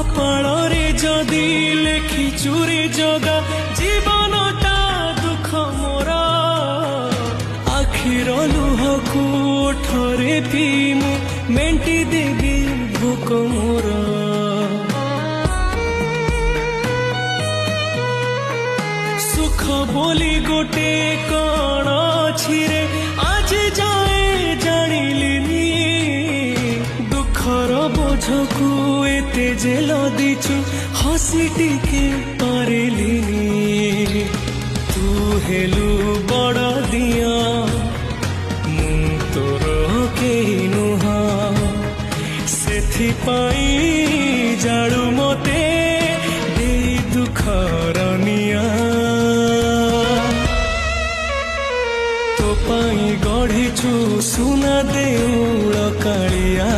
କପାଳରେ ଯଦି ଲେଖିଛୁ ରେ ଜଗା ଜୀବନଟା ଦୁଃଖ ମୋର ଆଖିର ଲୁହକୁ ଓଠରେ ପିଇ ମୁଁ ମେଣ୍ଟି ଦେବି ଭୋକ ମୋର ସୁଖ ବୋଲି ଗୋଟେ କଣ ଅଛି ରେ ଆଜି ଯାଏ ଜାଣିଲିନି ଦୁଃଖର ବୋଝକୁ ଏତେ ଯେ ଲଦିଛୁ ହସି ଟିକେ ପାରିଲିନି ତୁ ହେଲୁ ବଡ଼ ଦିଅ ମୁଁ ତୋର କେହି ନୁହଁ ସେଥିପାଇଁ ଜାଳୁ ମତେ ଦେଇ ଦୁଃଖର ନିଆଁ ତୋ ପାଇଁ ଗଢ଼ିଛୁ ସୁନା ଦେଉଳ କାଳିଆ